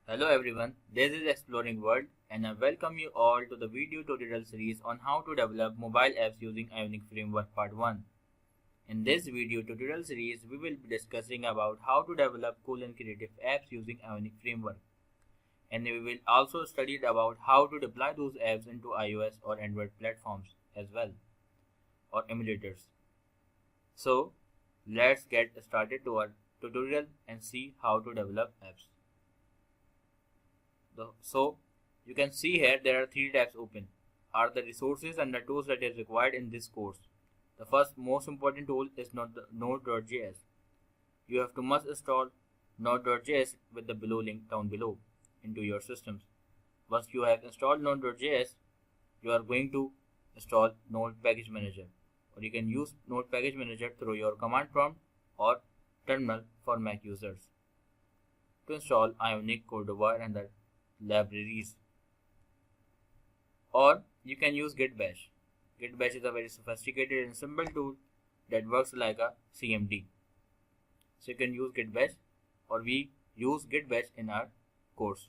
Hello everyone, this is Exploring World and I welcome you all to the video tutorial series on how to develop mobile apps using Ionic Framework Part 1. In this video tutorial series, we will be discussing about how to develop cool and creative apps using Ionic Framework. And we will also study about how to deploy those apps into iOS or Android platforms as well, or emulators. So, let's get started to our tutorial and see how to develop apps. So you can see here there are three tabs open, are the resources and the tools that is required in this course. The first most important tool is Node.js. You have to must install Node.js with the below link down below into your systems. Once you have installed Node.js, you are going to install Node Package Manager, or you can use Node Package Manager through your command prompt or terminal for Mac users. To install Ionic, Cordova and the libraries, or you can use Git Bash. Git Bash is a very sophisticated and simple tool that works like a CMD. So you can use Git Bash, or we use Git Bash in our course.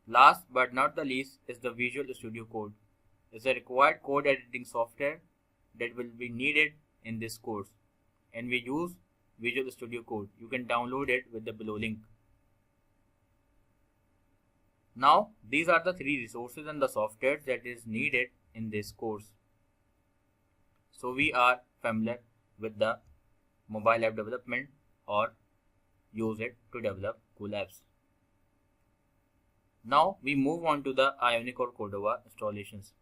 Last but not the least is the Visual Studio Code. It's a required code editing software that will be needed in this course, and we use Visual Studio Code. You can download it with the below link. Now, these are the three resources and the software that is needed in this course. So we are familiar with the mobile app development or use it to develop cool apps. Now we move on to the Ionic or Cordova installations.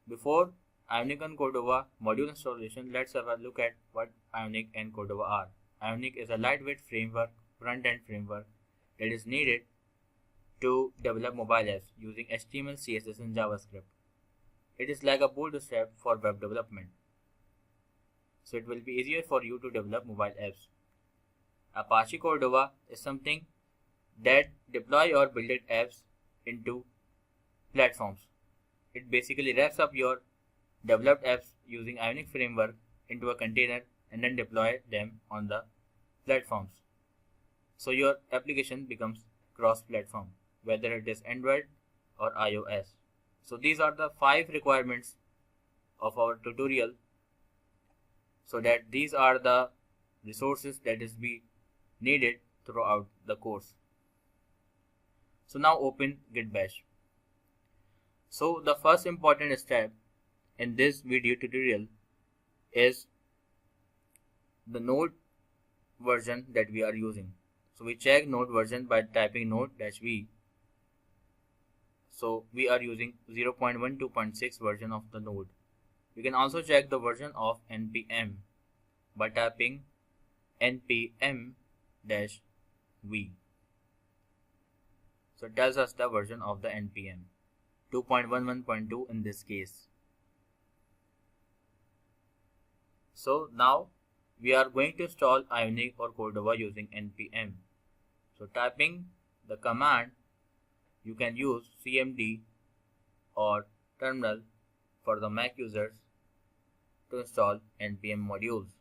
Before Ionic and Cordova module installation, let's have a look at what Ionic and Cordova are. Ionic is a lightweight framework, front-end framework that is needed to develop mobile apps using HTML, CSS and JavaScript. It is like a bootstrap for web development, so it will be easier for you to develop mobile apps. Apache Cordova is something that deploy or build apps into platforms. It basically wraps up your developed apps using Ionic framework into a container and then deploy them on the platforms. So your application becomes cross-platform, whether it is Android or iOS. So these are the 5 requirements of our tutorial, so that these are the resources that is be needed throughout the course. So now open Git Bash. So the first important step in this video tutorial is the Node version that we are using. So we check Node version by typing node-v. So we are using 0.12.6 version of the Node. You can also check the version of npm by typing npm-v. So it tells us the version of the npm, 2.11.2 in this case. So now we are going to install Ionic or Cordova using npm. So typing the command, you can use cmd or terminal for the Mac users to install npm modules.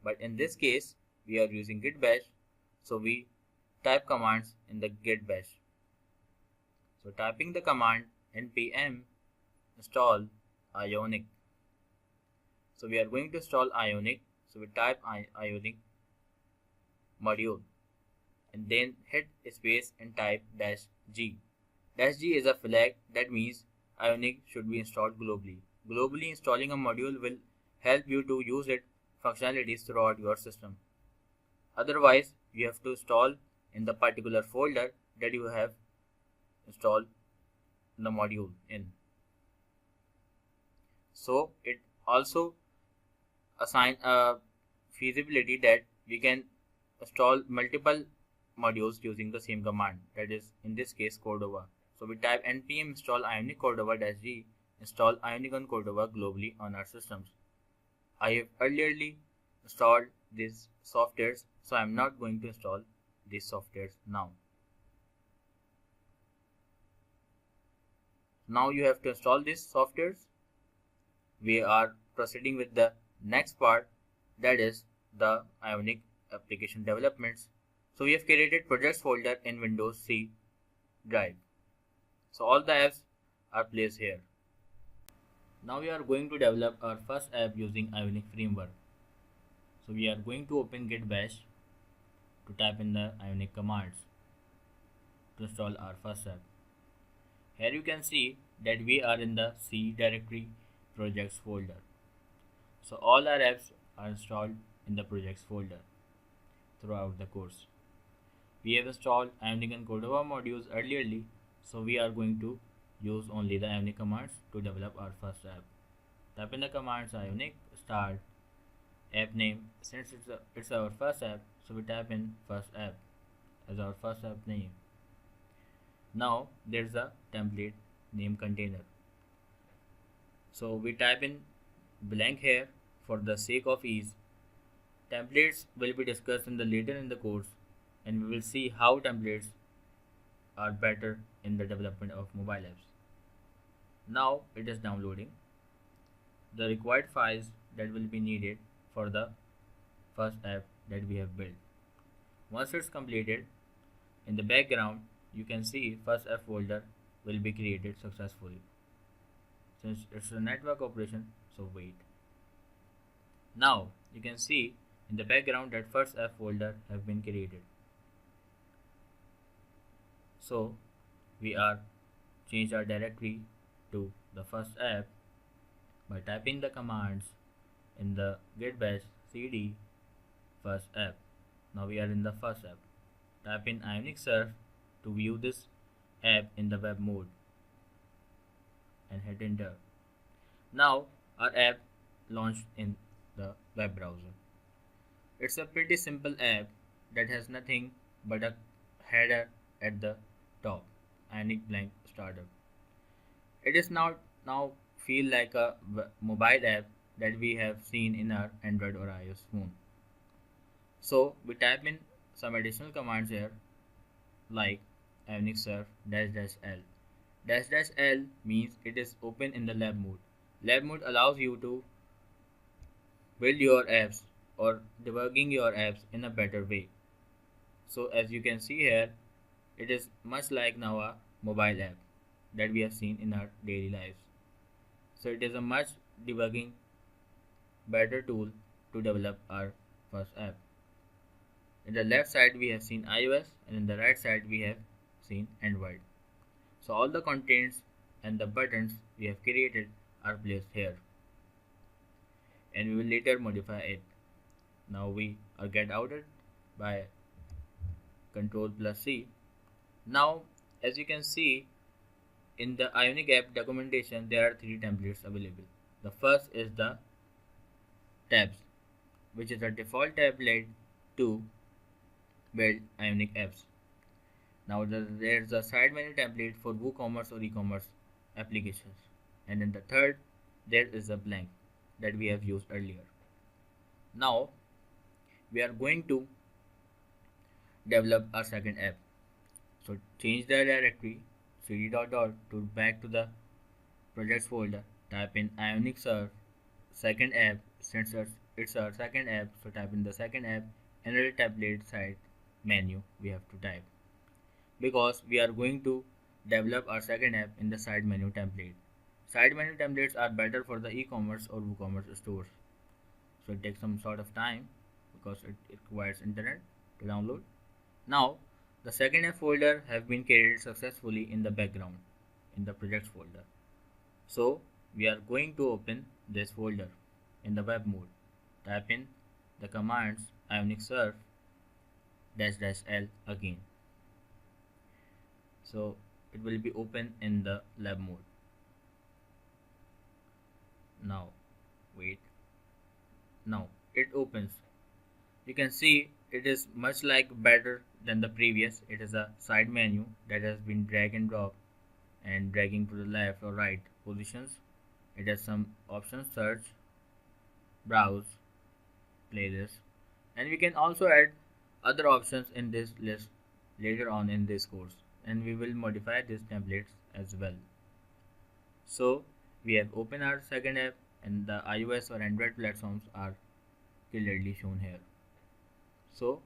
But in this case, we are using Git Bash, so we type commands in the Git Bash. So typing the command npm install Ionic. So we are going to install Ionic, so we type Ionic module and then hit space and type -g. -g is a flag that means Ionic should be installed globally. Globally installing a module will help you to use its functionalities throughout your system. Otherwise, you have to install in the particular folder that you have installed the module in. So it also assign a feasibility that we can install multiple modules using the same command, that is in this case Cordova. So we type npm install Ionic Cordova -g, install Ionic and Cordova globally on our systems. I have earlierly installed these softwares, so I am not going to install these softwares now. Now you have to install these softwares. We are proceeding with the next part, that is the Ionic application developments. So we have created projects folder in Windows C drive. So all the apps are placed here. Now we are going to develop our first app using Ionic framework. So we are going to open git bash to type in the Ionic commands to install our first app. Here you can see that we are in the C directory projects folder. So all our apps are installed in the projects folder throughout the course. We have installed Ionic and Cordova modules earlierly, so we are going to use only the Ionic commands to develop our first app. Type in the commands Ionic start app name. Since it's our first app, so we type in first app as our first app name. Now there's a template name container. So we type in blank here for the sake of ease. Templates will be discussed later in the course, and we will see how templates are better in the development of mobile apps. Now it is downloading the required files that will be needed for the first app that we have built. Once it's completed, in the background you can see first app folder will be created successfully. Since it's a network operation, so wait. Now you can see in the background that first app folder have been created. So we are change our directory to the first app by typing the commands in the git bash cd first app. Now we are in the first app. Type in Ionic surf to view this app in the web mode and hit enter. Now our app launched in the web browser. It's a pretty simple app that has nothing but a header at the top, Ionic blank startup. It is now feel like a mobile app that we have seen in our Android or iOS phone. So we type in some additional commands here like Ionic surf -l. -l means it is open in the lab mode. Lab mode allows you to build your apps or debugging your apps in a better way. So as you can see here, it is much like now a mobile app that we have seen in our daily lives. So it is a much debugging better tool to develop our first app. In the left side we have seen iOS and in the right side we have seen Android. So all the contents and the buttons we have created are placed here, and we will later modify it. Now we are get outed by Ctrl+C. Now as you can see in the Ionic app documentation, there are 3 templates available. The first is the tabs, which is a default template to build Ionic apps. Now there's a side menu template for WooCommerce or e-commerce applications, and in the third there is a blank that we have used earlier. Now we are going to develop our second app. So change the directory cd to back to the projects folder. Type in Ionic surf second app. Since it's our second app, so type in the second app and the template side menu we have to type, because we are going to develop our second app in the side menu template. Side menu templates are better for the e-commerce or WooCommerce stores, so it takes some sort of time because it requires internet to download. Now the second app folder have been created successfully in the background in the projects folder. So we are going to open this folder in the web mode. Type in the commands Ionic surf -l again. So it will be open in the lab mode. Now wait. Now it opens. You can see it is much like better than the previous. It is a side menu that has been drag and drop and dragging to the left or right positions. It has some options: search, browse, playlist, and we can also add other options in this list later on in this course, and we will modify these templates as well. So we have opened our second app and the iOS or Android platforms are clearly shown here. So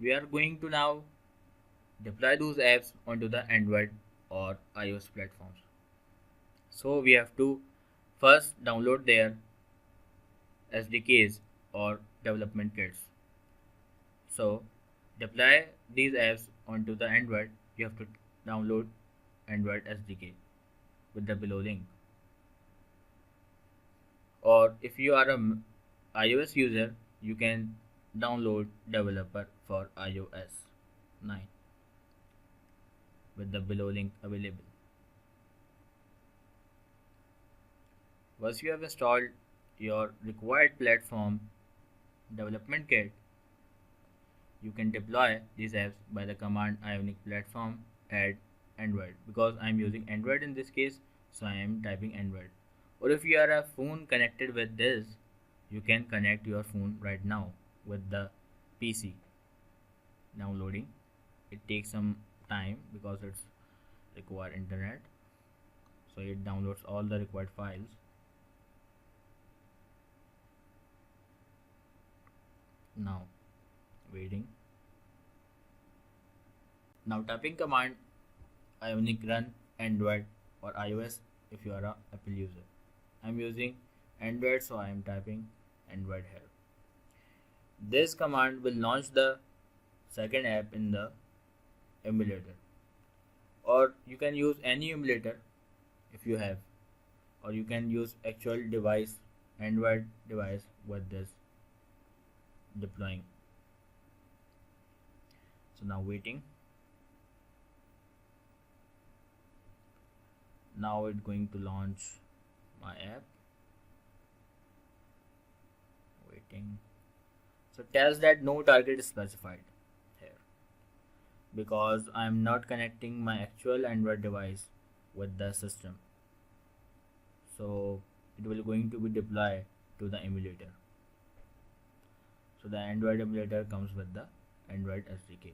We are going to now deploy those apps onto the Android or iOS platforms. So we have to first download their SDKs or development kits. So deploy these apps onto the Android, you have to download Android SDK with the below link. Or if you are a iOS user, you can download developer for iOS 9 with the below link available. Once you have installed your required platform development kit, you can deploy these apps by the command Ionic platform add Android. Because I am using Android in this case, so I am typing Android. Or if you are a phone connected with this, you can connect your phone right now with the PC. Downloading, it takes some time because it's require internet, so it downloads all the required files. Now waiting. Now typing command Ionic run Android or iOS if you are a Apple user. I'm using Android, so I am typing Android here. This command will launch the second app in the emulator, or you can use any emulator if you have, or you can use actual device, Android device with this deploying. So now waiting. Now it's going to launch my app. Waiting. So it tells that no target is specified here because I am not connecting my actual Android device with the system. So it will going to be deployed to the emulator. So the Android emulator comes with the Android SDK.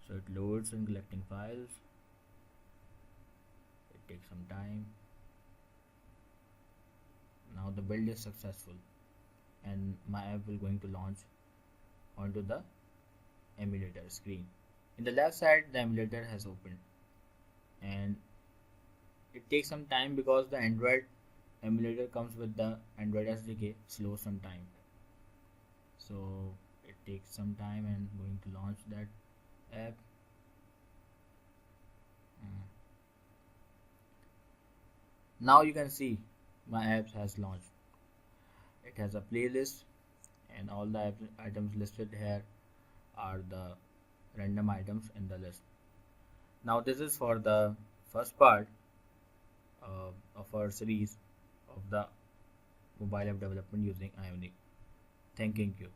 So it loads and collecting files. It takes some time. Now the build is successful and my app will going to launch onto the emulator screen. In the left side, the emulator has opened and it takes some time because the Android emulator comes with the Android SDK, slow some time. So it takes some time and going to launch that app. Now you can see my app has launched. It has a playlist and all the items listed here are the random items in the list. Now this is for the first part of our series of the mobile app development using Ionic. Thanking you.